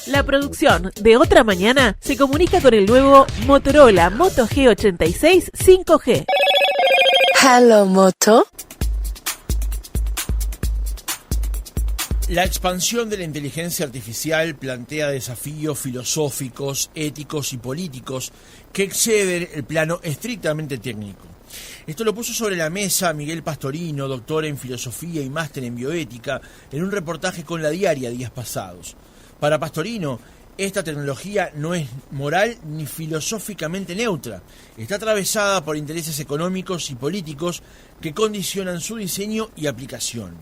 La producción de Otra Mañana se comunica con el nuevo Motorola Moto G86 5G. Hello, Moto. La expansión de la inteligencia artificial plantea desafíos filosóficos, éticos y políticos que exceden el plano estrictamente técnico. Esto lo puso sobre la mesa Miguel Pastorino, doctor en filosofía y máster en bioética, en un reportaje con La Diaria días pasados. Para Pastorino, esta tecnología no es moral ni filosóficamente neutra. Está atravesada por intereses económicos y políticos que condicionan su diseño y aplicación.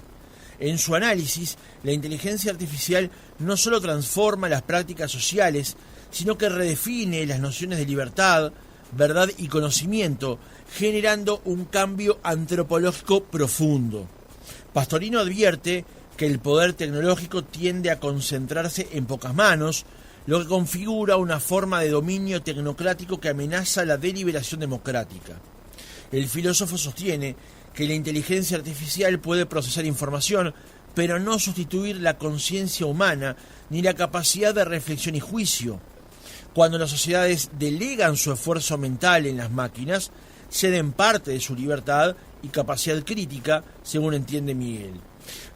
En su análisis, la inteligencia artificial no solo transforma las prácticas sociales, sino que redefine las nociones de libertad, verdad y conocimiento, generando un cambio antropológico profundo. Pastorino advierte que el poder tecnológico tiende a concentrarse en pocas manos, lo que configura una forma de dominio tecnocrático que amenaza la deliberación democrática. El filósofo sostiene que la inteligencia artificial puede procesar información, pero no sustituir la conciencia humana ni la capacidad de reflexión y juicio. Cuando las sociedades delegan su esfuerzo mental en las máquinas, ceden parte de su libertad y capacidad crítica, según entiende Miguel.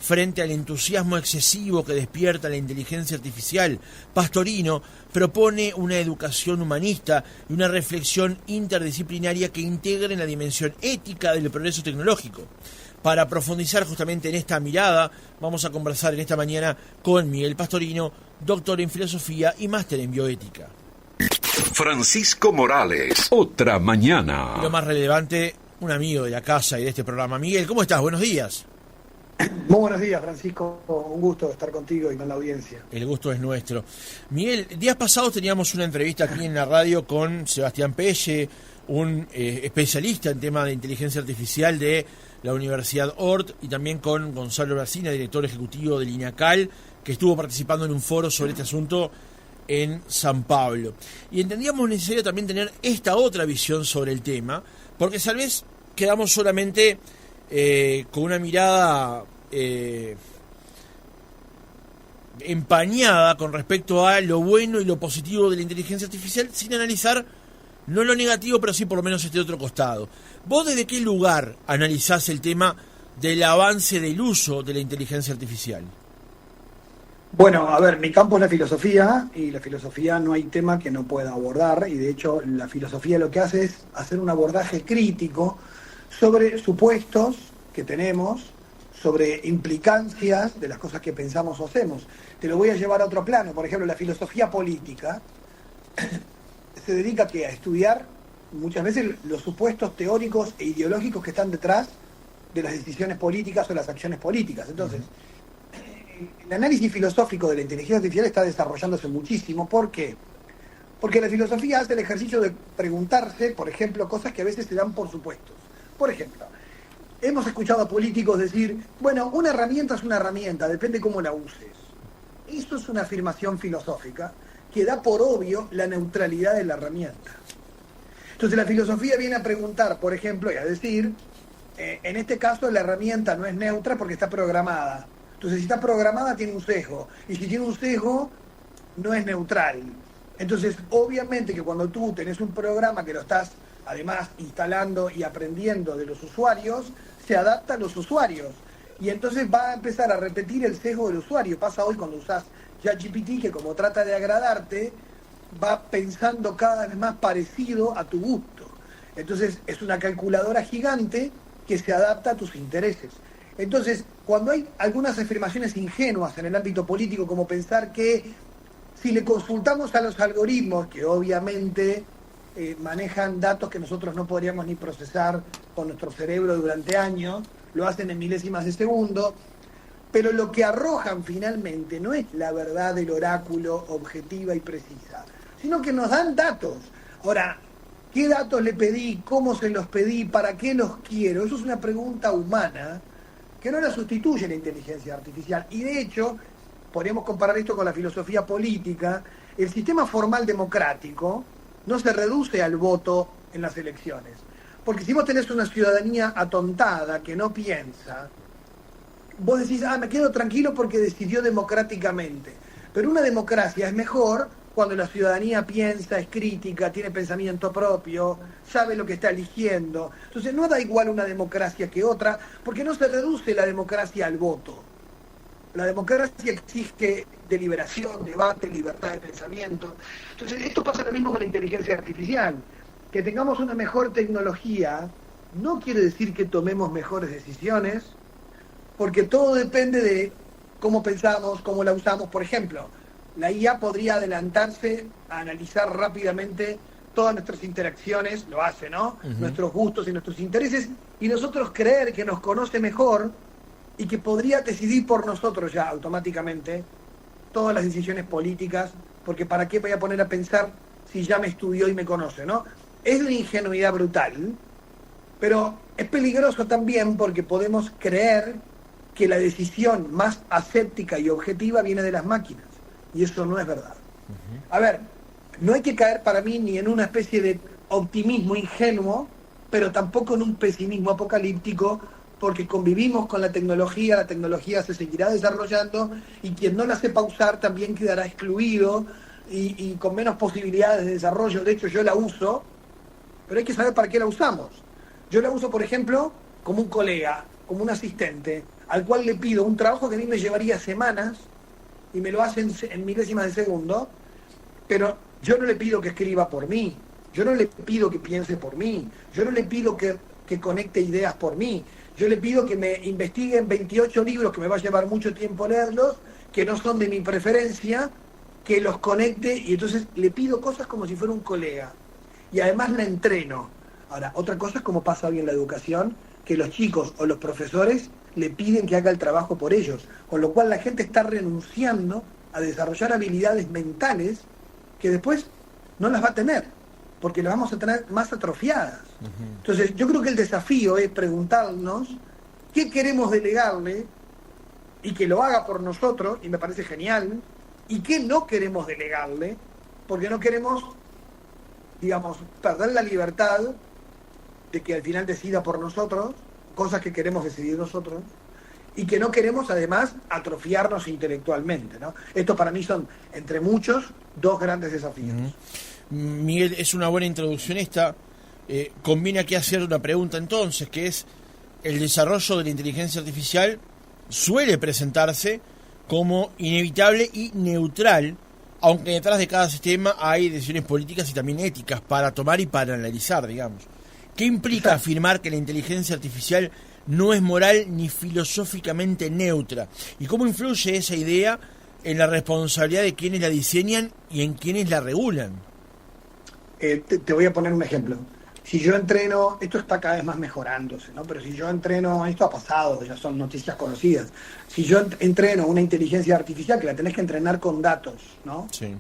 Frente al entusiasmo excesivo que despierta la inteligencia artificial, Pastorino propone una educación humanista y una reflexión interdisciplinaria que integren la dimensión ética del progreso tecnológico. Para profundizar justamente en esta mirada, vamos a conversar en esta mañana con Miguel Pastorino, doctor en filosofía y máster en bioética. Francisco Morales, Otra Mañana. Y lo más relevante, un amigo de la casa y de este programa. Miguel, ¿cómo estás? Buenos días. Muy buenos días, Francisco. Un gusto estar contigo y con la audiencia. El gusto es nuestro. Miguel, días pasados teníamos una entrevista aquí en la radio con Sebastián Pelle, un especialista en tema de inteligencia artificial de la Universidad Ort, y también con Gonzalo Brasina, director ejecutivo del INACAL, que estuvo participando en un foro sobre este asunto en San Pablo. Y entendíamos necesario también tener esta otra visión sobre el tema, porque tal vez quedamos solamente con una mirada empañada con respecto a lo bueno y lo positivo de la inteligencia artificial, sin analizar no lo negativo, pero sí por lo menos este otro costado. ¿Vos desde qué lugar analizás el tema del avance del uso de la inteligencia artificial? Bueno, a ver, mi campo es la filosofía, y la filosofía no hay tema que no pueda abordar, y de hecho la filosofía lo que hace es hacer un abordaje crítico sobre supuestos que tenemos, sobre implicancias de las cosas que pensamos o hacemos. Te lo voy a llevar a otro plano. Por ejemplo, la filosofía política se dedica a estudiar muchas veces los supuestos teóricos e ideológicos que están detrás de las decisiones políticas o las acciones políticas. Entonces, el análisis filosófico de la inteligencia artificial está desarrollándose muchísimo. ¿Por qué? Porque la filosofía hace el ejercicio de preguntarse, por ejemplo, cosas que a veces se dan por supuestos. Por ejemplo, hemos escuchado a políticos decir, bueno, una herramienta es una herramienta, depende cómo la uses. Eso es una afirmación filosófica que da por obvio la neutralidad de la herramienta. Entonces la filosofía viene a preguntar, por ejemplo, y a decir, en este caso la herramienta no es neutra porque está programada. Entonces si está programada tiene un sesgo, y si tiene un sesgo no es neutral. Entonces obviamente que cuando tú tenés un programa que lo estás además instalando y aprendiendo de los usuarios, se adapta a los usuarios. Y entonces va a empezar a repetir el sesgo del usuario. Pasa hoy cuando usás ChatGPT, que como trata de agradarte, va pensando cada vez más parecido a tu gusto. Entonces es una calculadora gigante que se adapta a tus intereses. Entonces, cuando hay algunas afirmaciones ingenuas en el ámbito político, como pensar que si le consultamos a los algoritmos, que obviamente manejan datos que nosotros no podríamos ni procesar con nuestro cerebro durante años, lo hacen en milésimas de segundo, pero lo que arrojan finalmente no es la verdad del oráculo objetiva y precisa, sino que nos dan datos. Ahora, ¿qué datos le pedí? ¿Cómo se los pedí? ¿Para qué los quiero? Eso es una pregunta humana que no la sustituye la inteligencia artificial. Y de hecho, podríamos comparar esto con la filosofía política. El sistema formal democrático no se reduce al voto en las elecciones. Porque si vos tenés una ciudadanía atontada que no piensa, vos decís, me quedo tranquilo porque decidió democráticamente. Pero una democracia es mejor cuando la ciudadanía piensa, es crítica, tiene pensamiento propio, sabe lo que está eligiendo. Entonces no da igual una democracia que otra, porque no se reduce la democracia al voto. La democracia exige deliberación, debate, libertad de pensamiento. Entonces esto pasa lo mismo con la inteligencia artificial. Que tengamos una mejor tecnología no quiere decir que tomemos mejores decisiones, porque todo depende de cómo pensamos, cómo la usamos. Por ejemplo, la IA podría adelantarse a analizar rápidamente todas nuestras interacciones, lo hace, ¿no? Nuestros gustos y nuestros intereses, y nosotros creer que nos conoce mejor y que podría decidir por nosotros ya automáticamente todas las decisiones políticas, porque ¿para qué voy a poner a pensar si ya me estudió y me conoce, ¿no? Es una ingenuidad brutal, pero es peligroso también porque podemos creer que la decisión más aséptica y objetiva viene de las máquinas, y eso no es verdad. A ver, no hay que caer para mí ni en una especie de optimismo ingenuo, pero tampoco en un pesimismo apocalíptico, porque convivimos con la tecnología se seguirá desarrollando, y quien no la sepa usar también quedará excluido y con menos posibilidades de desarrollo. De hecho, yo la uso, pero hay que saber para qué la usamos. Yo la uso, por ejemplo, como un colega, como un asistente, al cual le pido un trabajo que a mí me llevaría semanas, y me lo hacen en milésimas de segundo, pero yo no le pido que escriba por mí, yo no le pido que piense por mí, yo no le pido que conecte ideas por mí, yo le pido que me investiguen 28 libros que me va a llevar mucho tiempo leerlos, que no son de mi preferencia, que los conecte, y entonces le pido cosas como si fuera un colega, y además la entreno. Ahora, otra cosa es como pasa hoy en la educación, que los chicos o los profesores le piden que haga el trabajo por ellos, con lo cual la gente está renunciando a desarrollar habilidades mentales que después no las va a tener, porque las vamos a tener más atrofiadas. Entonces, yo creo que el desafío es preguntarnos qué queremos delegarle y que lo haga por nosotros, y me parece genial, y qué no queremos delegarle, porque no queremos, digamos, perder la libertad de que al final decida por nosotros, cosas que queremos decidir nosotros, y que no queremos además atrofiarnos intelectualmente, ¿no? Esto para mí son, entre muchos, dos grandes desafíos. Miguel, es una buena introducción esta. Conviene aquí hacer una pregunta entonces, que es: el desarrollo de la inteligencia artificial suele presentarse como inevitable y neutral, aunque detrás de cada sistema hay decisiones políticas y también éticas para tomar y para analizar, digamos. ¿Qué implica afirmar que la inteligencia artificial no es moral ni filosóficamente neutra? ¿Y cómo influye esa idea en la responsabilidad de quienes la diseñan y en quienes la regulan? Te voy a poner un ejemplo. Si yo entreno, esto está cada vez más mejorándose, ¿no? Pero si yo entreno, esto ha pasado, ya son noticias conocidas. Si yo entreno una inteligencia artificial, que la tenés que entrenar con datos, ¿no? Sí.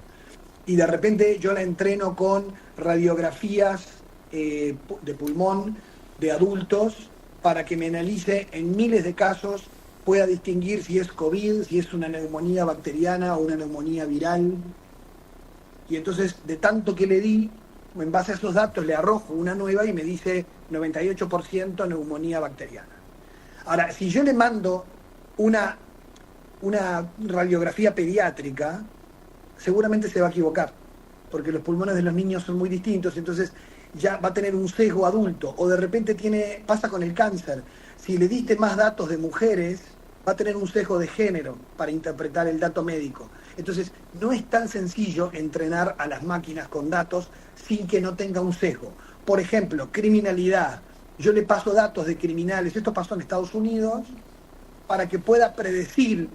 Y de repente yo la entreno con radiografías de pulmón de adultos para que me analice en miles de casos, pueda distinguir si es COVID, si es una neumonía bacteriana o una neumonía viral. Y entonces, de tanto que le di, en base a esos datos le arrojo una nueva y me dice 98% neumonía bacteriana. Ahora, si yo le mando una radiografía pediátrica, seguramente se va a equivocar, porque los pulmones de los niños son muy distintos, entonces ya va a tener un sesgo adulto, o de repente pasa con el cáncer. Si le diste más datos de mujeres, va a tener un sesgo de género para interpretar el dato médico. Entonces, no es tan sencillo entrenar a las máquinas con datos sin que no tenga un sesgo. Por ejemplo, criminalidad. Yo le paso datos de criminales, esto pasó en Estados Unidos, para que pueda predecir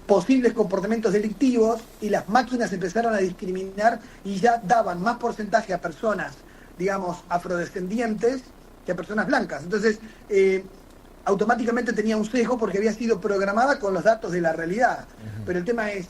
posibles comportamientos delictivos, y las máquinas empezaron a discriminar y ya daban más porcentaje a personas, digamos, afrodescendientes que a personas blancas. Entonces, automáticamente tenía un sesgo porque había sido programada con los datos de la realidad. Pero el tema es,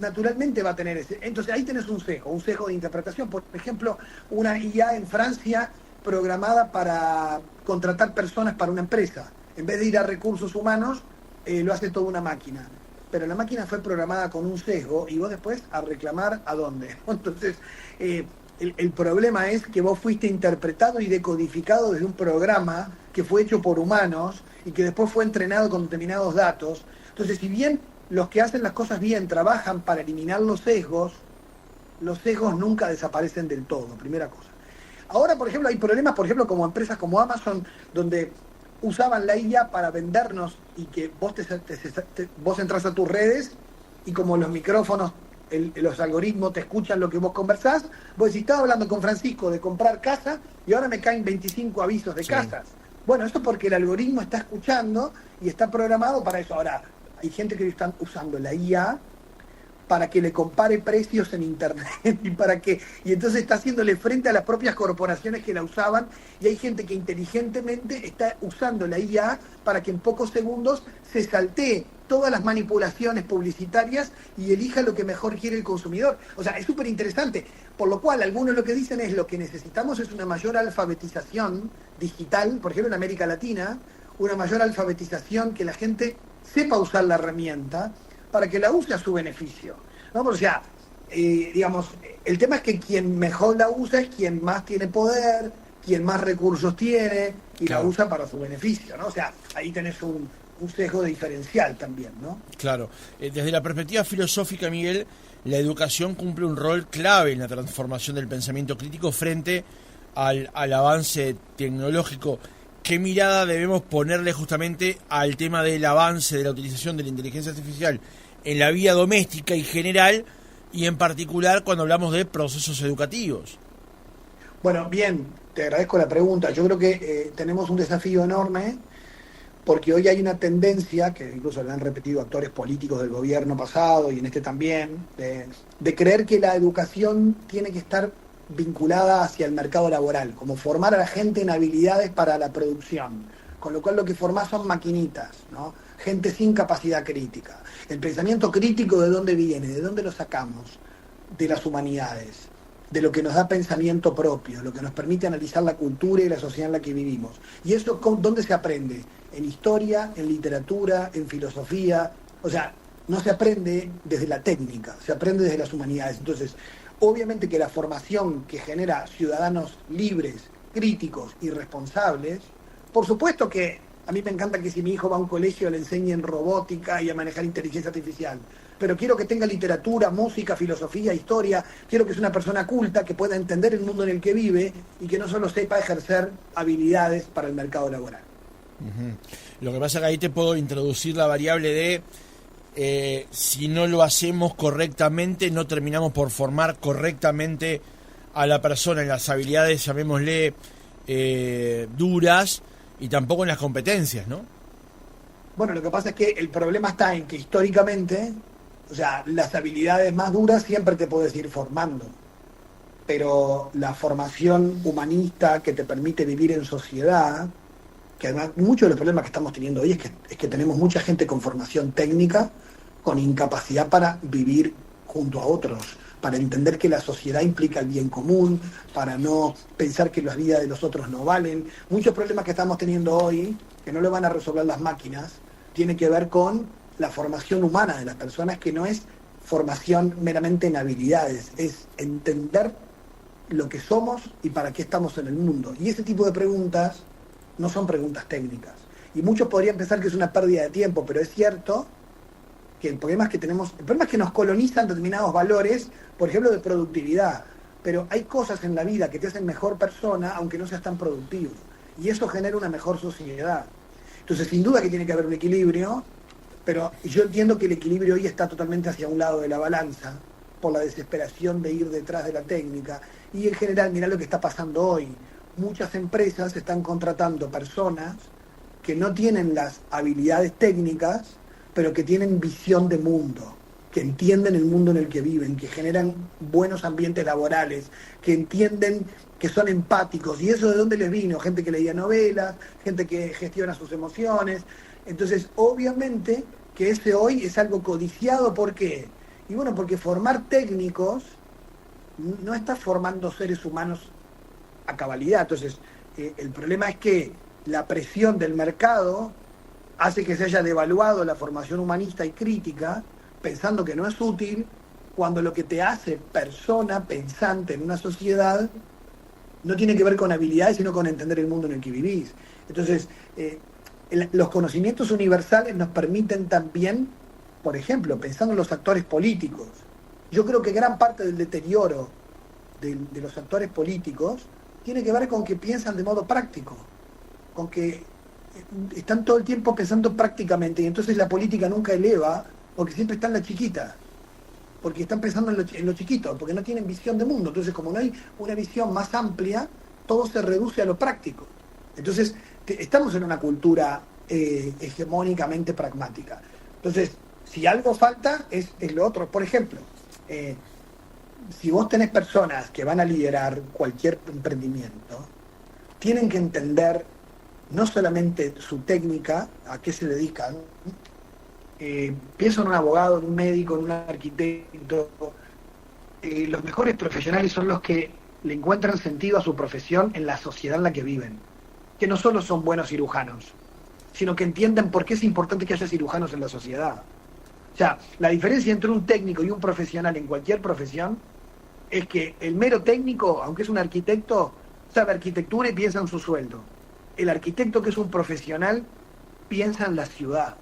naturalmente va a tener ese. Entonces ahí tenés un sesgo de interpretación. Por ejemplo, una IA en Francia programada para contratar personas para una empresa. En vez de ir a recursos humanos, lo hace toda una máquina. Pero la máquina fue programada con un sesgo, y vos después a reclamar ¿a dónde? Entonces, el problema es que vos fuiste interpretado y decodificado desde un programa que fue hecho por humanos y que después fue entrenado con determinados datos. Entonces, si bien los que hacen las cosas bien trabajan para eliminar los sesgos nunca desaparecen del todo, primera cosa. Ahora, por ejemplo, hay problemas, por ejemplo, como empresas como Amazon, donde usaban la IA para vendernos y que vos entras a tus redes y como los micrófonos, los algoritmos te escuchan lo que vos conversás, vos decís, estaba hablando con Francisco de comprar casa y ahora me caen 25 avisos de casas. Bueno, esto porque el algoritmo está escuchando y está programado para eso. Ahora, hay gente que están usando la IA para que le compare precios en internet y entonces está haciéndole frente a las propias corporaciones que la usaban, y hay gente que inteligentemente está usando la IA para que en pocos segundos se saltee todas las manipulaciones publicitarias y elija lo que mejor quiere el consumidor. O sea, es súper interesante, por lo cual algunos lo que dicen es lo que necesitamos es una mayor alfabetización digital, por ejemplo en América Latina, una mayor alfabetización, que la gente sepa usar la herramienta para que la use a su beneficio, ¿no? O sea, digamos, el tema es que quien mejor la usa es quien más tiene poder, quien más recursos tiene, y la usa para su beneficio, ¿no? O sea, ahí tenés un sesgo diferencial también, ¿no? Claro. Desde la perspectiva filosófica, Miguel, la educación cumple un rol clave en la transformación del pensamiento crítico frente al avance tecnológico. ¿Qué mirada debemos ponerle justamente al tema del avance de la utilización de la inteligencia artificial en la vida doméstica y general, y en particular cuando hablamos de procesos educativos? Bueno, bien, te agradezco la pregunta. Yo creo que tenemos un desafío enorme, porque hoy hay una tendencia, que incluso la han repetido actores políticos del gobierno pasado y en este también, de creer que la educación tiene que estar vinculada hacia el mercado laboral, como formar a la gente en habilidades para la producción, con lo cual lo que formás son maquinitas, ¿no? Gente sin capacidad crítica. El pensamiento crítico, ¿de dónde viene? ¿De dónde lo sacamos? De las humanidades, de lo que nos da pensamiento propio, lo que nos permite analizar la cultura y la sociedad en la que vivimos. ¿Y eso dónde se aprende? En historia, en literatura, en filosofía. O sea, no se aprende desde la técnica, se aprende desde las humanidades. Entonces, obviamente que la formación que genera ciudadanos libres, críticos y responsables, por supuesto que a mí me encanta que si mi hijo va a un colegio le enseñen robótica y a manejar inteligencia artificial, pero quiero que tenga literatura, música, filosofía, historia, quiero que sea una persona culta, que pueda entender el mundo en el que vive y que no solo sepa ejercer habilidades para el mercado laboral. Uh-huh. Lo que pasa es que ahí te puedo introducir la variable de si no lo hacemos correctamente, no terminamos por formar correctamente a la persona en las habilidades, llamémosle, duras, y tampoco en las competencias, ¿no? Bueno, lo que pasa es que el problema está en que históricamente, o sea, las habilidades más duras siempre te puedes ir formando, pero la formación humanista que te permite vivir en sociedad, que además muchos de los problemas que estamos teniendo hoy es que tenemos mucha gente con formación técnica, con incapacidad para vivir junto a otros, para entender que la sociedad implica el bien común, para no pensar que las vidas de los otros no valen. Muchos problemas que estamos teniendo hoy, que no lo van a resolver las máquinas, tienen que ver con la formación humana de las personas, que no es formación meramente en habilidades, es entender lo que somos y para qué estamos en el mundo. Y ese tipo de preguntas no son preguntas técnicas. Y muchos podrían pensar que es una pérdida de tiempo, pero es cierto que el problema es que nos colonizan determinados valores, por ejemplo, de productividad. Pero hay cosas en la vida que te hacen mejor persona, aunque no seas tan productivo. Y eso genera una mejor sociedad. Entonces, sin duda que tiene que haber un equilibrio, pero yo entiendo que el equilibrio hoy está totalmente hacia un lado de la balanza, por la desesperación de ir detrás de la técnica. Y en general, mirá lo que está pasando hoy. Muchas empresas están contratando personas que no tienen las habilidades técnicas, pero que tienen visión de mundo, que entienden el mundo en el que viven, que generan buenos ambientes laborales, que entienden, que son empáticos. ¿Y eso de dónde les vino? Gente que leía novelas, gente que gestiona sus emociones. Entonces, obviamente que ese hoy es algo codiciado. ¿Por qué? Y bueno, porque formar técnicos no está formando seres humanos a cabalidad. Entonces, el problema es que la presión del mercado hace que se haya devaluado la formación humanista y crítica, pensando que no es útil, cuando lo que te hace persona pensante en una sociedad no tiene que ver con habilidades, sino con entender el mundo en el que vivís. Entonces, los conocimientos universales nos permiten también por ejemplo, pensando en los actores políticos, yo creo que gran parte del deterioro de los actores políticos tiene que ver con que piensan de modo práctico, con que están todo el tiempo pensando prácticamente, y entonces la política nunca eleva, porque siempre está en la chiquita, porque están pensando en lo chiquito, porque no tienen visión de mundo. Entonces, como no hay una visión más amplia, todo se reduce a lo práctico. Entonces, estamos en una cultura hegemónicamente pragmática. Entonces, si algo falta, es lo otro. Por ejemplo, si vos tenés personas que van a liderar cualquier emprendimiento, tienen que entender no solamente su técnica, a qué se dedican. Pienso en un abogado, en un médico, en un arquitecto. Los mejores profesionales son los que le encuentran sentido a su profesión en la sociedad en la que viven. Que no solo son buenos cirujanos, sino que entienden por qué es importante que haya cirujanos en la sociedad. O sea, la diferencia entre un técnico y un profesional en cualquier profesión es que el mero técnico, aunque es un arquitecto, sabe arquitectura y piensa en su sueldo. El arquitecto, que es un profesional, piensa en la ciudad,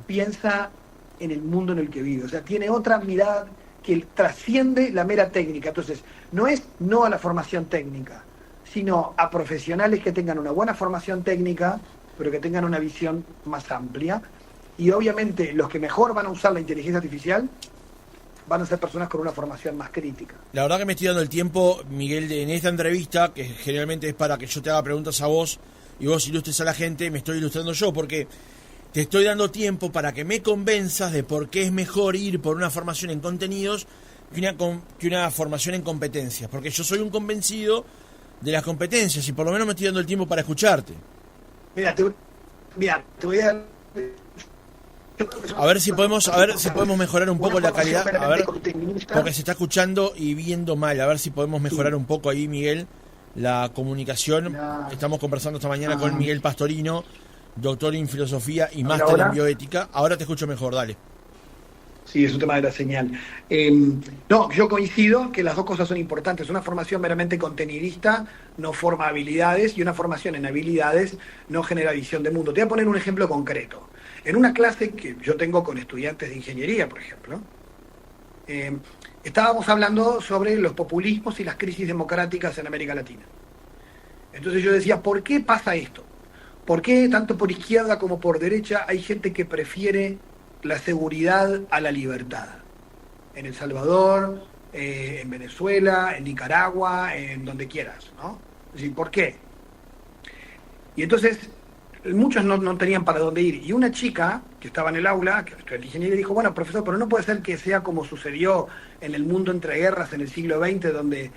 piensa en el mundo en el que vive. O sea, tiene otra mirada que trasciende la mera técnica. Entonces, no es no a la formación técnica, sino a profesionales que tengan una buena formación técnica, pero que tengan una visión más amplia. Y obviamente los que mejor van a usar la inteligencia artificial van a ser personas con una formación más crítica. La verdad que me estoy dando el tiempo, Miguel, en esta entrevista, que generalmente es para que yo te haga preguntas a vos y vos ilustres a la gente, me estoy ilustrando yo, porque te estoy dando tiempo para que me convenzas de por qué es mejor ir por una formación en contenidos que una formación en competencias, porque yo soy un convencido de las competencias y por lo menos me estoy dando el tiempo para escucharte. Mira, te voy a dar... A ver si podemos mejorar un poco la calidad, a ver, porque se está escuchando y viendo mal, a ver si podemos mejorar un poco ahí, Miguel, la comunicación. Estamos conversando esta mañana con Miguel Pastorino, doctor en filosofía y máster en bioética. Ahora te escucho mejor, dale. Sí, es un tema de la señal. No, yo coincido que las dos cosas son importantes. Una formación meramente contenidista no forma habilidades, y una formación en habilidades no genera visión de mundo. Te voy a poner un ejemplo concreto. En una clase que yo tengo con estudiantes de ingeniería, por ejemplo, estábamos hablando sobre los populismos y las crisis democráticas en América Latina. Entonces yo decía, ¿por qué pasa esto? ¿Por qué tanto por izquierda como por derecha hay gente que prefiere la seguridad a la libertad? En El Salvador, en Venezuela, en Nicaragua, en donde quieras, ¿no? Es decir, ¿por qué? Y entonces muchos no tenían para dónde ir. Y una chica que estaba en el aula, que estudió ingeniería, dijo, bueno, profesor, pero no puede ser que sea como sucedió en el mundo entre guerras en el siglo XX, donde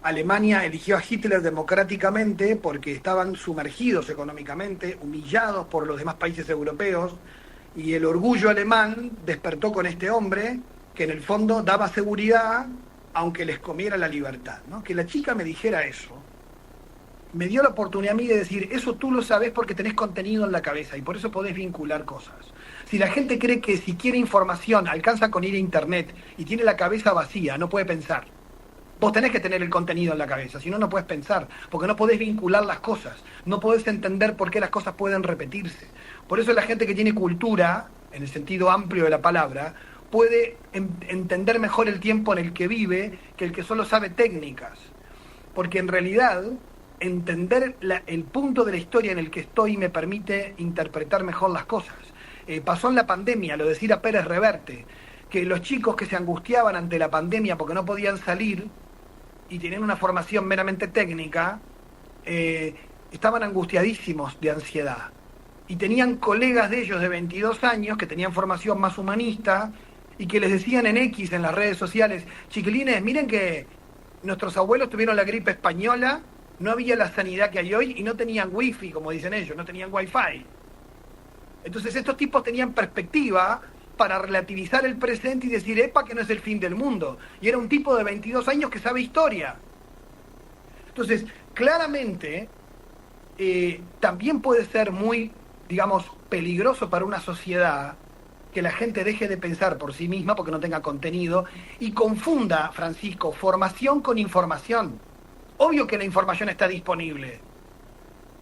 Alemania eligió a Hitler democráticamente porque estaban sumergidos económicamente, humillados por los demás países europeos, y el orgullo alemán despertó con este hombre que en el fondo daba seguridad aunque les comiera la libertad, ¿no? Que la chica me dijera eso me dio la oportunidad a mí de decir, eso tú lo sabés porque tenés contenido en la cabeza y por eso podés vincular cosas. Si la gente cree que si quiere información alcanza con ir a internet y tiene la cabeza vacía, no puede pensar. Vos tenés que tener el contenido en la cabeza, si no, no puedes pensar, porque no podés vincular las cosas, no podés entender por qué las cosas pueden repetirse. Por eso la gente que tiene cultura, en el sentido amplio de la palabra, puede entender mejor el tiempo en el que vive que el que solo sabe técnicas. Porque en realidad, entender el punto de la historia en el que estoy me permite interpretar mejor las cosas. Pasó en la pandemia, lo decía Pérez Reverte, que los chicos que se angustiaban ante la pandemia porque no podían salir y tenían una formación meramente técnica, estaban angustiadísimos de ansiedad. Y tenían colegas de ellos de 22 años que tenían formación más humanista y que les decían en X, en las redes sociales, chiquilines, miren que nuestros abuelos tuvieron la gripe española, no había la sanidad que hay hoy y no tenían wifi, como dicen ellos, no tenían wifi. Entonces estos tipos tenían perspectiva para relativizar el presente y decir, epa, que no es el fin del mundo. Y era un tipo de 22 años que sabe historia. Entonces, claramente, también puede ser muy, digamos, peligroso para una sociedad que la gente deje de pensar por sí misma porque no tenga contenido y confunda, Francisco, formación con información. Obvio que la información está disponible,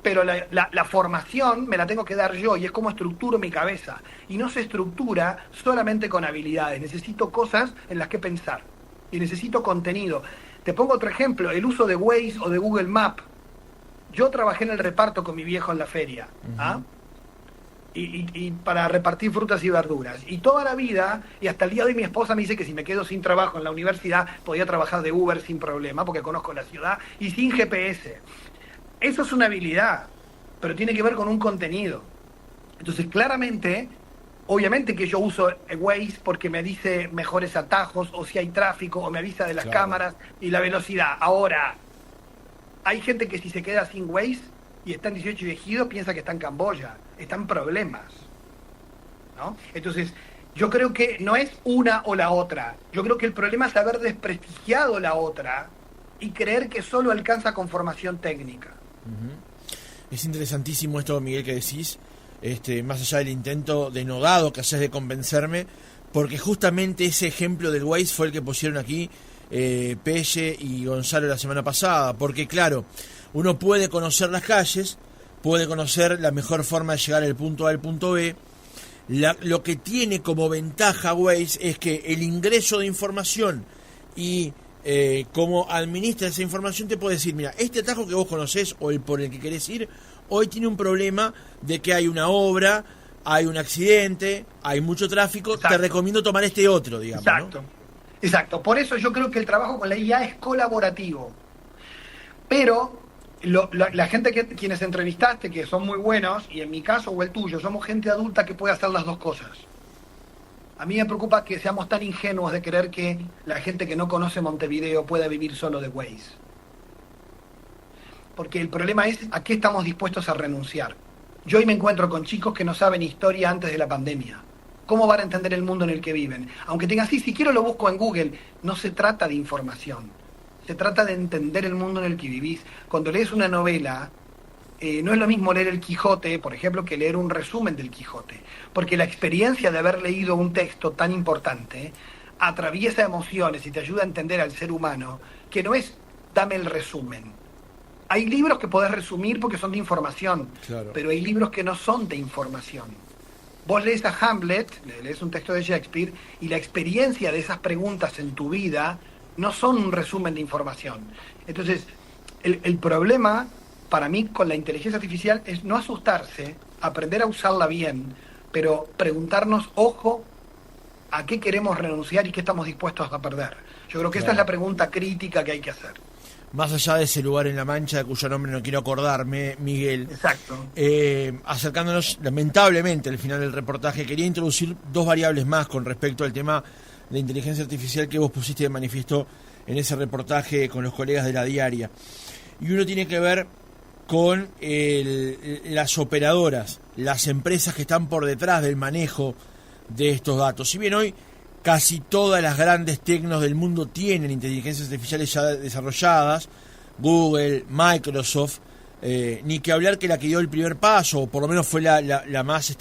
pero la formación me la tengo que dar yo y es como estructuro mi cabeza. Y no se estructura solamente con habilidades, necesito cosas en las que pensar y necesito contenido. Te pongo otro ejemplo, el uso de Waze o de Google Maps. Yo trabajé en el reparto con mi viejo en la feria, ¿ah? Y para repartir frutas y verduras. Y toda la vida, y hasta el día de hoy mi esposa me dice que si me quedo sin trabajo en la universidad, podía trabajar de Uber sin problema, porque conozco la ciudad, y sin GPS. Eso es una habilidad, pero tiene que ver con un contenido. Entonces, claramente, obviamente que yo uso Waze porque me dice mejores atajos, o si hay tráfico, o me avisa de las cámaras y la velocidad. Ahora, hay gente que si se queda sin Waze y está en 18 y Ejido, piensa que está en Camboya, está en problemas, ¿no? Entonces, yo creo que no es una o la otra. Yo creo que el problema es haber desprestigiado la otra y creer que solo alcanza con formación técnica. Es interesantísimo esto, Miguel, que decís, más allá del intento denodado que haces de convencerme, porque justamente ese ejemplo del Waze fue el que pusieron aquí Pelle y Gonzalo la semana pasada, porque claro, uno puede conocer las calles, puede conocer la mejor forma de llegar del punto A al punto B. Lo que tiene como ventaja Waze es que el ingreso de información y cómo administra esa información te puede decir, mira, este atajo que vos conocés o el por el que querés ir, hoy tiene un problema de que hay una obra, hay un accidente, hay mucho tráfico, exacto, te recomiendo tomar este otro, digamos. Exacto, ¿no? Exacto. Por eso yo creo que el trabajo con la IA es colaborativo. Pero la gente quienes entrevistaste, que son muy buenos, y en mi caso o el tuyo, somos gente adulta que puede hacer las dos cosas. A mí me preocupa que seamos tan ingenuos de creer que la gente que no conoce Montevideo pueda vivir solo de Waze. Porque el problema es a qué estamos dispuestos a renunciar. Yo hoy me encuentro con chicos que no saben historia antes de la pandemia. ¿Cómo van a entender el mundo en el que viven? Aunque tengan, sí, si quiero lo busco en Google. No se trata de información. Se trata de entender el mundo en el que vivís. Cuando lees una novela, no es lo mismo leer el Quijote, por ejemplo, que leer un resumen del Quijote. Porque la experiencia de haber leído un texto tan importante atraviesa emociones y te ayuda a entender al ser humano, que no es dame el resumen. Hay libros que podés resumir porque son de información, claro, pero hay libros que no son de información. Vos lees a Hamlet, lees un texto de Shakespeare, y la experiencia de esas preguntas en tu vida no son un resumen de información. Entonces, el problema para mí con la inteligencia artificial es no asustarse, aprender a usarla bien, pero preguntarnos, ojo, a qué queremos renunciar y qué estamos dispuestos a perder. Yo creo que esta es la pregunta crítica que hay que hacer. Más allá de ese lugar en la Mancha, de cuyo nombre no quiero acordarme, Miguel. Exacto. Acercándonos lamentablemente al final del reportaje, quería introducir dos variables más con respecto al tema de inteligencia artificial que vos pusiste de manifiesto en ese reportaje con los colegas de La Diaria. Y uno tiene que ver con las operadoras, las empresas que están por detrás del manejo de estos datos. Si bien hoy casi todas las grandes tecnos del mundo tienen inteligencias artificiales ya desarrolladas, Google, Microsoft, ni que hablar que la que dio el primer paso, o por lo menos fue la más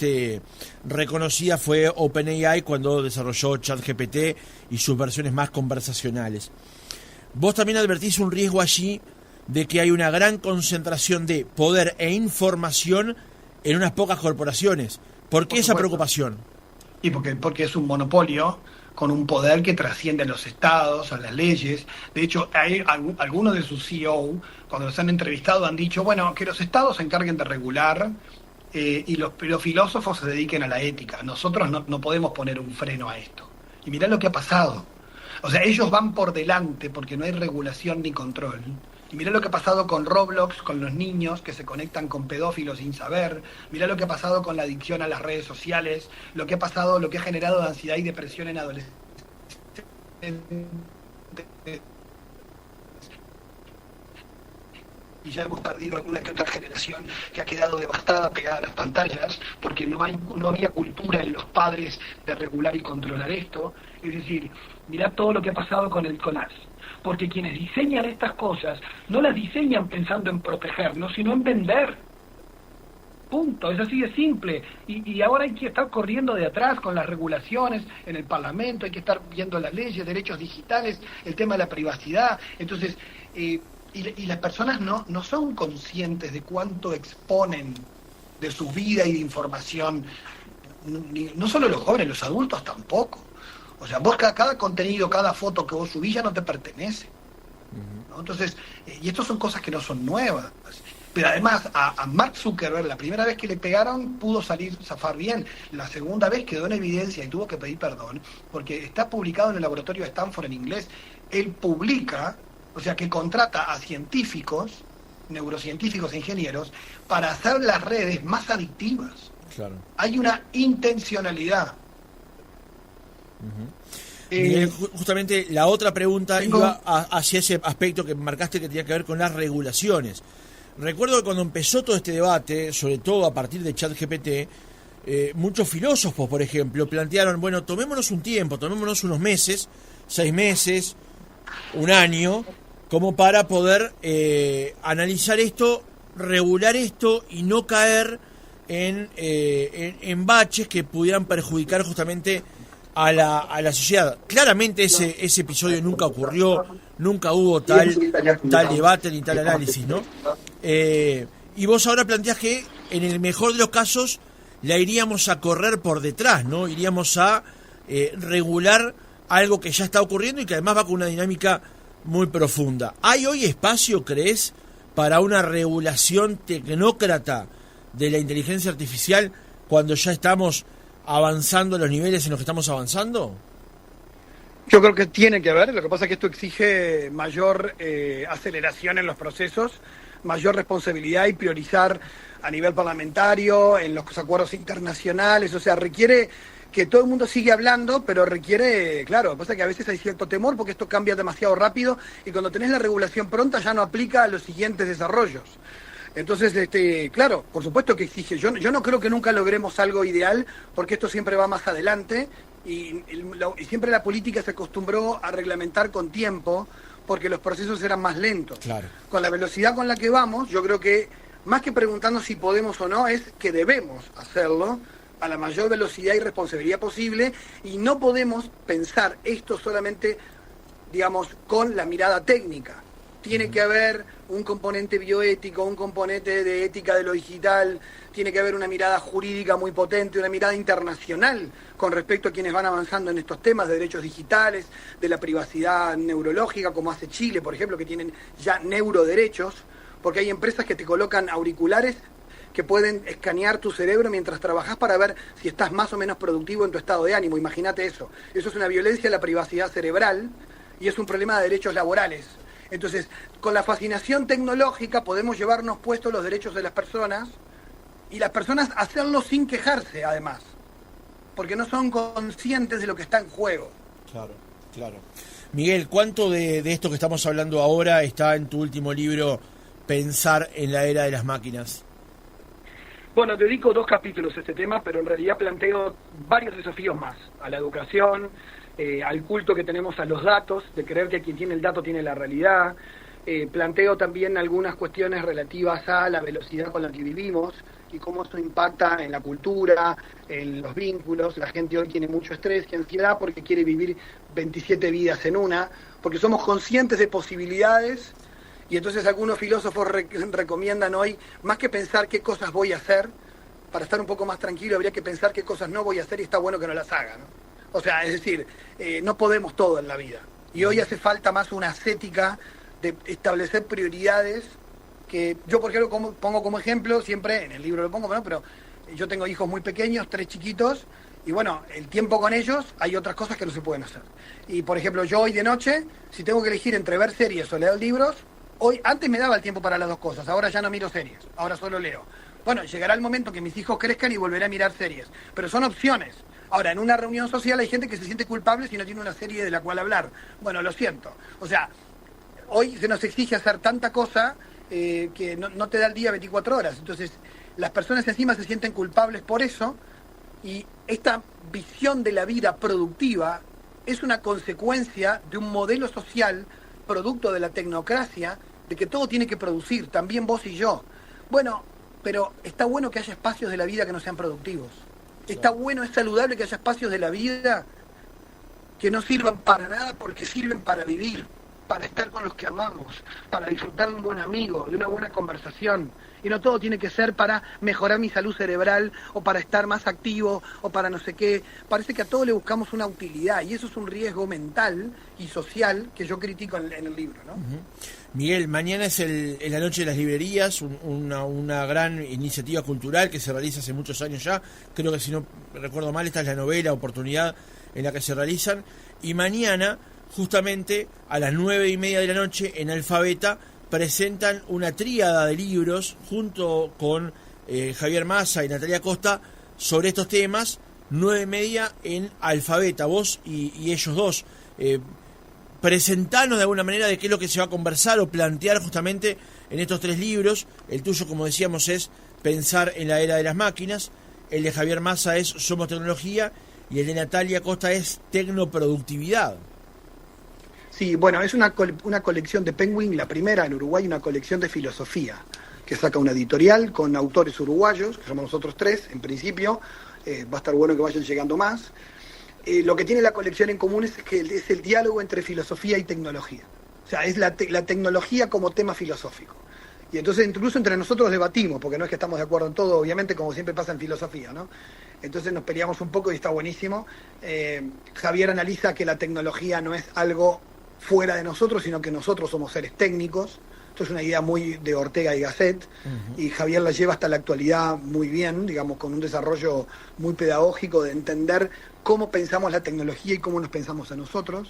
reconocida, fue OpenAI cuando desarrolló ChatGPT y sus versiones más conversacionales. Vos también advertís un riesgo allí de que hay una gran concentración de poder e información en unas pocas corporaciones. ¿Por qué esa preocupación? Y porque es un monopolio con un poder que trasciende a los estados, a las leyes. De hecho, hay algunos de sus CEO, cuando los han entrevistado, han dicho, bueno, que los estados se encarguen de regular y los filósofos se dediquen a la ética. Nosotros no podemos poner un freno a esto. Y mirá lo que ha pasado. O sea, ellos van por delante porque no hay regulación ni control. Y mirá lo que ha pasado con Roblox, con los niños que se conectan con pedófilos sin saber. Mirá lo que ha pasado con la adicción a las redes sociales. Lo que ha pasado, lo que ha generado ansiedad y depresión en adolescentes. Y ya hemos perdido alguna que otra generación que ha quedado devastada, pegada a las pantallas, porque no había cultura en los padres de regular y controlar esto. Es decir, mirá todo lo que ha pasado con el CONAS. Porque quienes diseñan estas cosas no las diseñan pensando en protegernos, sino en vender. Punto, es así de simple. Y ahora hay que estar corriendo de atrás con las regulaciones en el Parlamento, hay que estar viendo las leyes, derechos digitales, el tema de la privacidad. Entonces, y y las personas no son conscientes de cuánto exponen de su vida y de información, no solo los jóvenes, los adultos tampoco. O sea, vos cada contenido, cada foto que vos subís ya no te pertenece, ¿no? Entonces, y estas son cosas que no son nuevas. Pero además, a Mark Zuckerberg, la primera vez que le pegaron, pudo zafar bien. La segunda vez quedó en evidencia y tuvo que pedir perdón, porque está publicado en el laboratorio de Stanford en inglés. Él publica, o sea, que contrata a científicos, neurocientíficos e ingenieros, para hacer las redes más adictivas. Claro. Hay una intencionalidad. Miguel, justamente la otra pregunta iba hacia ese aspecto que marcaste, que tenía que ver con las regulaciones. Recuerdo que cuando empezó todo este debate, sobre todo a partir de ChatGPT, muchos filósofos, por ejemplo, plantearon, bueno, tomémonos un tiempo, tomémonos unos meses, 6 meses, un año, como para poder analizar esto, regular esto y no caer en baches que pudieran perjudicar justamente a la sociedad. Claramente ese episodio nunca ocurrió, nunca hubo tal debate ni tal análisis, ¿no? Y vos ahora planteás que en el mejor de los casos la iríamos a correr por detrás, ¿no? Iríamos a regular algo que ya está ocurriendo y que además va con una dinámica muy profunda. ¿Hay hoy espacio, crees, para una regulación tecnócrata de la inteligencia artificial cuando ya estamos avanzando a los niveles en los que estamos avanzando? Yo creo que tiene que haber, lo que pasa es que esto exige mayor aceleración en los procesos, mayor responsabilidad y priorizar a nivel parlamentario, en los acuerdos internacionales, o sea, requiere que todo el mundo sigue hablando, pero requiere, claro, lo que pasa es que a veces hay cierto temor porque esto cambia demasiado rápido y cuando tenés la regulación pronta ya no aplica a los siguientes desarrollos. Entonces, claro, por supuesto que exige. Yo no creo que nunca logremos algo ideal, porque esto siempre va más adelante y siempre la política se acostumbró a reglamentar con tiempo, porque los procesos eran más lentos. Claro. Con la velocidad con la que vamos, yo creo que más que preguntarnos si podemos o no, es que debemos hacerlo a la mayor velocidad y responsabilidad posible, y no podemos pensar esto solamente, digamos, con la mirada técnica. Tiene que haber un componente bioético, un componente de ética de lo digital, tiene que haber una mirada jurídica muy potente, una mirada internacional con respecto a quienes van avanzando en estos temas de derechos digitales, de la privacidad neurológica, como hace Chile, por ejemplo, que tienen ya neuroderechos, porque hay empresas que te colocan auriculares que pueden escanear tu cerebro mientras trabajas para ver si estás más o menos productivo en tu estado de ánimo. Imagínate eso. Eso es una violencia a la privacidad cerebral y es un problema de derechos laborales. Entonces, con la fascinación tecnológica podemos llevarnos puestos los derechos de las personas y las personas hacerlo sin quejarse, además, porque no son conscientes de lo que está en juego. Claro, claro. Miguel, ¿cuánto de esto que estamos hablando ahora está en tu último libro, Pensar en la era de las máquinas? Bueno, dedico 2 capítulos a este tema, pero en realidad planteo varios desafíos más, a la educación, al culto que tenemos a los datos, de creer que quien tiene el dato tiene la realidad. Planteo también algunas cuestiones relativas a la velocidad con la que vivimos y cómo esto impacta en la cultura, en los vínculos. La gente hoy tiene mucho estrés y ansiedad porque quiere vivir 27 vidas en una, porque somos conscientes de posibilidades. Y entonces algunos filósofos recomiendan hoy, más que pensar qué cosas voy a hacer, para estar un poco más tranquilo, habría que pensar qué cosas no voy a hacer y está bueno que no las haga, ¿no? O sea, es decir, no podemos todo en la vida. Y hoy hace falta más una ascética de establecer prioridades que yo, por ejemplo, pongo como ejemplo, siempre en el libro lo pongo, ¿no? Pero yo tengo hijos muy pequeños, 3 chiquitos, y bueno, el tiempo con ellos hay otras cosas que no se pueden hacer. Y por ejemplo, yo hoy de noche, si tengo que elegir entre ver series o leer libros, antes me daba el tiempo para las 2 cosas, ahora ya no miro series, ahora solo leo. Bueno, llegará el momento que mis hijos crezcan y volveré a mirar series, pero son opciones. Ahora, en una reunión social hay gente que se siente culpable si no tiene una serie de la cual hablar. Bueno, lo siento. O sea, hoy se nos exige hacer tanta cosa que no te da el día 24 horas. Entonces, las personas encima se sienten culpables por eso, y esta visión de la vida productiva es una consecuencia de un modelo social producto de la tecnocracia, de que todo tiene que producir, también vos y yo. Bueno, pero está bueno que haya espacios de la vida que no sean productivos. Está bueno, es saludable que haya espacios de la vida que no sirvan para nada porque sirven para vivir. para estar con los que amamos, para disfrutar de un buen amigo, de una buena conversación. Y no todo tiene que ser para mejorar mi salud cerebral o para estar más activo o para no sé qué. Parece que a todos le buscamos una utilidad y eso es un riesgo mental y social que yo critico en el libro, ¿no? Uh-huh. Miguel, mañana es la Noche de las Librerías, una gran iniciativa cultural que se realiza hace muchos años ya. Creo que, si no recuerdo mal, esta es la novena oportunidad en la que se realizan. Y mañana, justamente a las 9:30 de la noche, en Alfabeta, presentan una tríada de libros junto con Javier Massa y Natalia Costa sobre estos temas. 9:30 en Alfabeta, vos y ellos dos. Presentanos de alguna manera de qué es lo que se va a conversar o plantear justamente en estos 3 libros. El tuyo, como decíamos, es Pensar en la era de las máquinas. El de Javier Massa es Somos tecnología. Y el de Natalia Costa es Tecnoproductividad. Sí, bueno, es una colección de Penguin, la primera en Uruguay, una colección de filosofía, que saca una editorial con autores uruguayos, que somos nosotros 3 en principio. Va a estar bueno que vayan llegando más. Lo que tiene la colección en común es que es el diálogo entre filosofía y tecnología. O sea, es la tecnología como tema filosófico. Y entonces incluso entre nosotros debatimos, porque no es que estamos de acuerdo en todo, obviamente, como siempre pasa en filosofía, ¿no? Entonces nos peleamos un poco y está buenísimo. Javier analiza que la tecnología no es algo fuera de nosotros, sino que nosotros somos seres técnicos. Esto es una idea muy de Ortega y Gasset, y Javier la lleva hasta la actualidad muy bien, digamos, con un desarrollo muy pedagógico de entender cómo pensamos la tecnología y cómo nos pensamos a nosotros.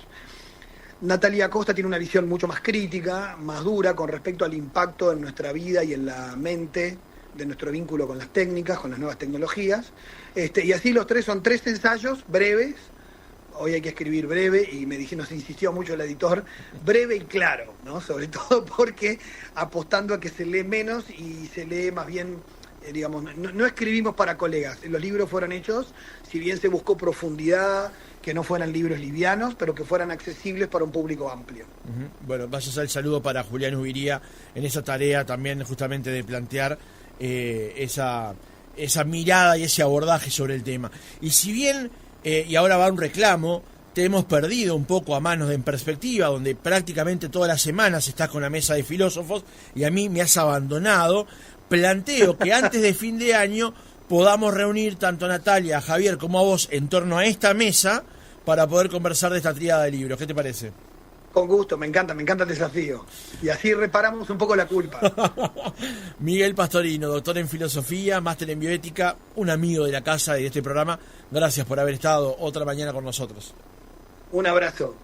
Natalia Costa tiene una visión mucho más crítica, más dura, con respecto al impacto en nuestra vida y en la mente de nuestro vínculo con las técnicas, con las nuevas tecnologías. Y así los 3 son 3 ensayos breves. Hoy hay que escribir breve, y nos insistió mucho el editor, breve y claro, ¿no? Sobre todo porque apostando a que se lee menos y se lee más bien, digamos, no escribimos para colegas. Los libros fueron hechos, si bien se buscó profundidad, que no fueran libros livianos, pero que fueran accesibles para un público amplio. Uh-huh. Bueno, vaya el saludo para Julián Ubiría en esa tarea también justamente de plantear esa mirada y ese abordaje sobre el tema. Y si bien... y ahora va un reclamo, te hemos perdido un poco a Manos de En Perspectiva, donde prácticamente todas las semanas estás con la mesa de filósofos y a mí me has abandonado. Planteo que antes de fin de año podamos reunir tanto a Natalia, a Javier como a vos en torno a esta mesa para poder conversar de esta tríada de libros. ¿Qué te parece? Con gusto, me encanta el desafío. Y así reparamos un poco la culpa. Miguel Pastorino, doctor en filosofía, máster en bioética, un amigo de la casa y de este programa. Gracias por haber estado otra mañana con nosotros. Un abrazo.